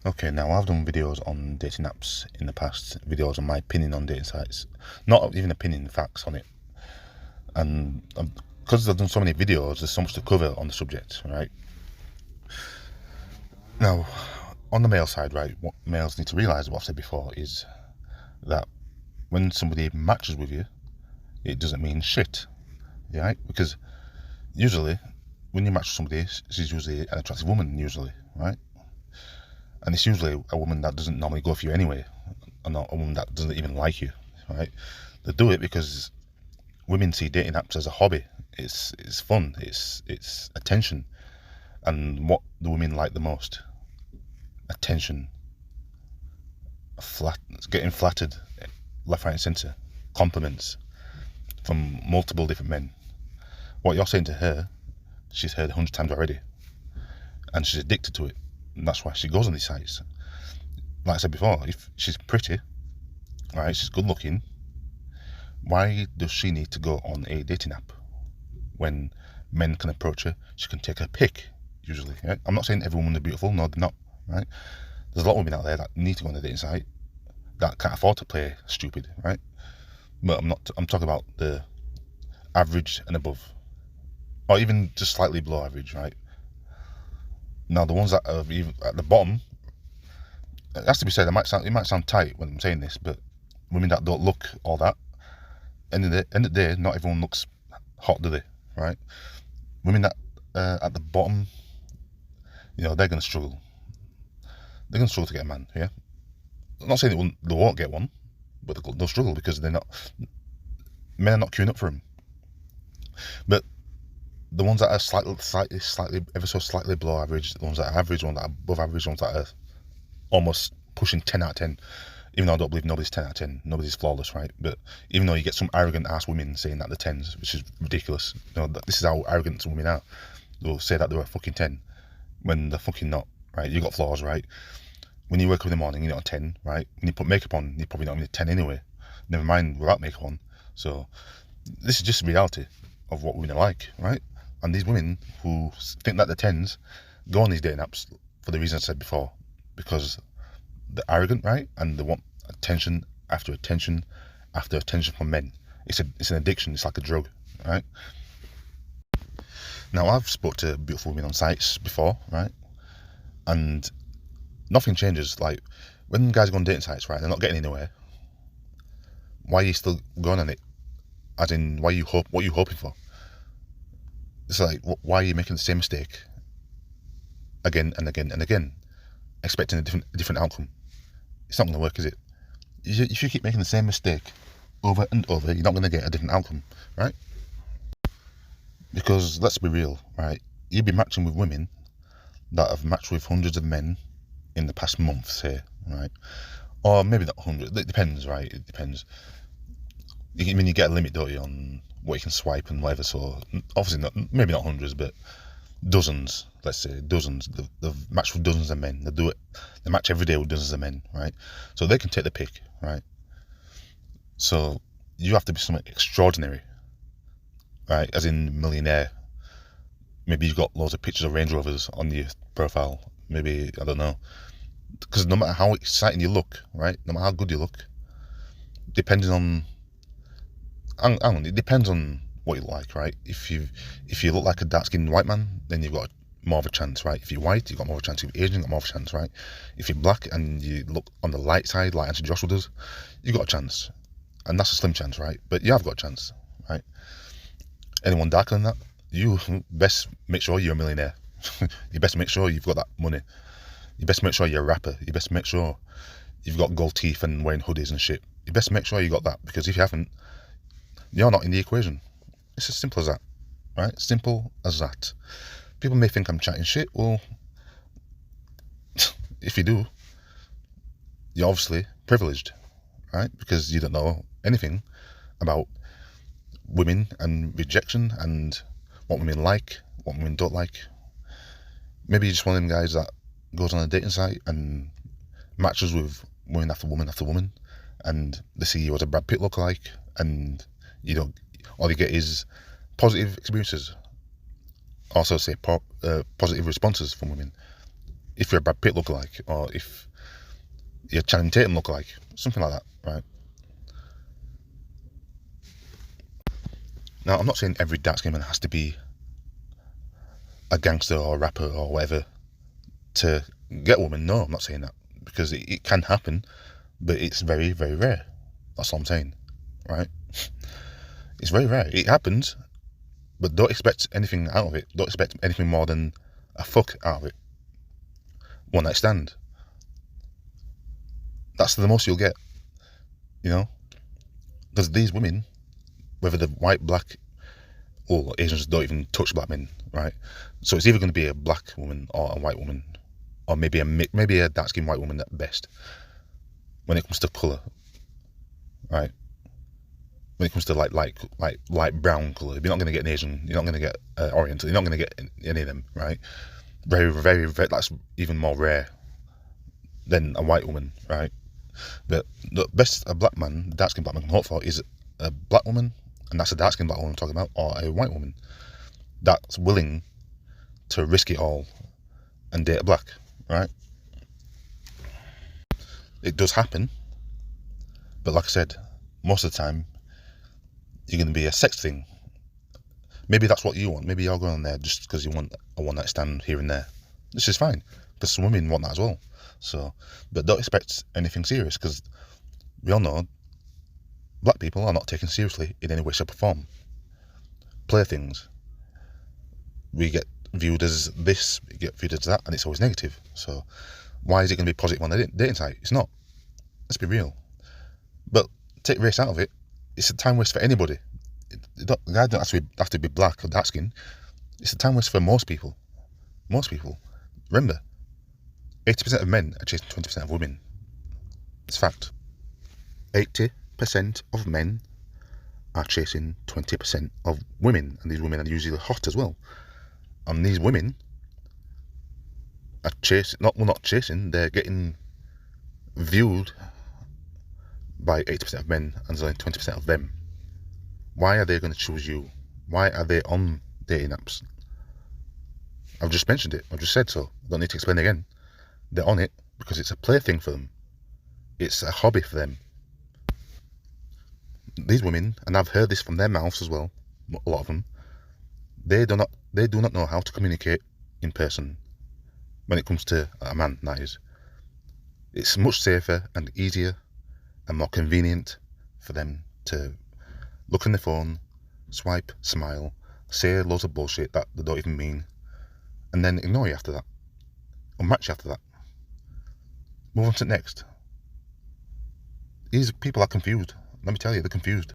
Okay, now I've done videos on dating apps in the past, videos on my opinion on dating sites, not even opinion, facts on it. And because I've done so many videos, there's so much to cover on the subject, right? Now, on the male side, right, what males need to realise, what I've said before, is that when somebody matches with you, it doesn't mean shit, right? Because usually, when you match with somebody, she's usually an attractive woman, usually, right? And it's usually a woman that doesn't normally go for you anyway, or not a woman that doesn't even like you, right? They do it because women see dating apps as a hobby. It's fun. It's attention, and what the women like the most: attention, getting flattered, left, right, and centre, compliments from multiple different men. What you're saying to her, she's heard 100 times already, and she's addicted to it. And that's why she goes on these sites. Like I said before, if she's pretty, right, she's good looking, why does she need to go on a dating app when men can approach her? She can take her pick, usually. Right? I'm not saying every woman is beautiful. No, they're not. Right? There's a lot of women out there that need to go on a dating site that can't afford to play stupid. Right? But I'm talking about the average and above, or even just slightly below average. Right? Now, the ones that are even at the bottom, it has to be said. It might sound tight when I'm saying this, but women that don't look all that. End of the day, not everyone looks hot, do they? Right? Women that at the bottom, they're gonna struggle. They're gonna struggle to get a man. Yeah, I'm not saying they won't get one, but they'll struggle because men are not queuing up for them. But the ones that are slightly, ever so slightly below average, the ones that are average, the ones that are above average, the ones that are almost pushing 10 out of 10. Even though I don't believe nobody's 10 out of 10, nobody's flawless, right? But even though you get some arrogant ass women saying that they're 10s, which is ridiculous. This is how arrogant some women are. They'll say that they're a fucking 10 when they're fucking not, right? You got flaws, right? When you wake up in the morning, you're not a 10, right? When you put makeup on, you're probably not even a 10 anyway. Never mind without makeup on. So this is just the reality of what women are like, right? And these women who think that they're 10s go on these dating apps for the reason I said before, because they're arrogant, right? And they want attention after attention after attention from men. It's an addiction. It's like a drug, right? Now, I've spoke to beautiful women on sites before, right? And nothing changes. Like, when guys go on dating sites, right, they're not getting anywhere. Why are you still going on it? As in, what are you hoping for? It's like, why are you making the same mistake again and again and again, expecting a different outcome? It's not going to work, is it? If you keep making the same mistake over and over, you're not going to get a different outcome, right? Because let's be real, right? You'll be matching with women that have matched with hundreds of men in the past month, say, right? Or maybe not hundreds. It depends, right? It depends. You get a limit, don't you, on what you can swipe and whatever. So obviously, maybe not hundreds, but dozens. Let's say dozens. They've matched with dozens of men. They do it. They match every day with dozens of men, right? So they can take the pick, right? So you have to be something extraordinary, right? As in millionaire. Maybe you've got loads of pictures of Range Rovers on your profile. Maybe, I don't know. Because no matter how exciting you look, right? No matter how good you look, depending on, it depends on what you like, right? If you look like a dark-skinned white man, then you've got more of a chance, right? If you're white, you've got more of a chance. If you're Asian, you've got more of a chance, right? If you're black and you look on the light side, like Anthony Joshua does, you've got a chance. And that's a slim chance, right? But you have got a chance, right? Anyone darker than that, you best make sure you're a millionaire. You best make sure you've got that money. You best make sure you're a rapper. You best make sure you've got gold teeth and wearing hoodies and shit. You best make sure you got that, because if you haven't, you're not in the equation. It's as simple as that, right? Simple as that. People may think I'm chatting shit. Well, if you do, you're obviously privileged, right? Because you don't know anything about women and rejection and what women like, what women don't like. Maybe you're just one of them guys that goes on a dating site and matches with woman after woman after woman, and they see you as a Brad Pitt lookalike, and all you get is positive experiences. Also say positive responses from women. if you're a Brad Pitt lookalike, or if you're Channing Tatum lookalike, something like that, right? Now, I'm not saying every dark-skinned man has to be a gangster or a rapper or whatever to get a woman. No, I'm not saying that, because it can happen, but it's very, very rare. That's what I'm saying, right? It's very rare. It happens, but don't expect anything out of it. Don't expect anything more than a fuck out of it. One night stand. That's the most you'll get, you know? Because these women, whether they're white, black, or Asians don't even touch black men, right? So it's either going to be a black woman or a white woman, or maybe a dark-skinned white woman at best. When it comes to colour, right? When it comes to like light brown colour, you're not going to get an Asian. You're not going to get Oriental. You're not going to get any of them, right? Very, very, very. That's even more rare than a white woman, right? But the best a black man, dark-skinned black man can hope for is a black woman, and that's a dark-skinned black woman I'm talking about, or a white woman that's willing to risk it all and date a black, right? It does happen, but like I said, most of the time you're going to be a sex thing. Maybe that's what you want. Maybe you're going on there just because you want a one-night stand here and there. This is fine, because some women want that as well. So, but don't expect anything serious, because we all know black people are not taken seriously in any way, shape or form. Playthings. We get viewed as this, we get viewed as that, and it's always negative. So why is it going to be positive on the dating site? It's not. Let's be real. But take race out of it. It's a time waste for anybody. The guy don't have to be black or dark skin. It's a time waste for most people. Most people. Remember, 80% of men are chasing 20% of women. It's fact. 80% of men are chasing 20% of women, and these women are usually hot as well. And these women are not chasing, they're getting viewed by 80% of men, and there's only 20% of them. Why are they going to choose you? Why are they on dating apps? I've just mentioned it. I've just said so. I don't need to explain again. They're on it because it's a plaything for them. It's a hobby for them. These women, and I've heard this from their mouths as well, a lot of them, they do not know how to communicate in person when it comes to a man, that is. It's much safer and easier and more convenient for them to look on their phone, swipe, smile, say loads of bullshit that they don't even mean, and then ignore you after that, or match you after that. Move on to the next. These people are confused. Let me tell you, they're confused.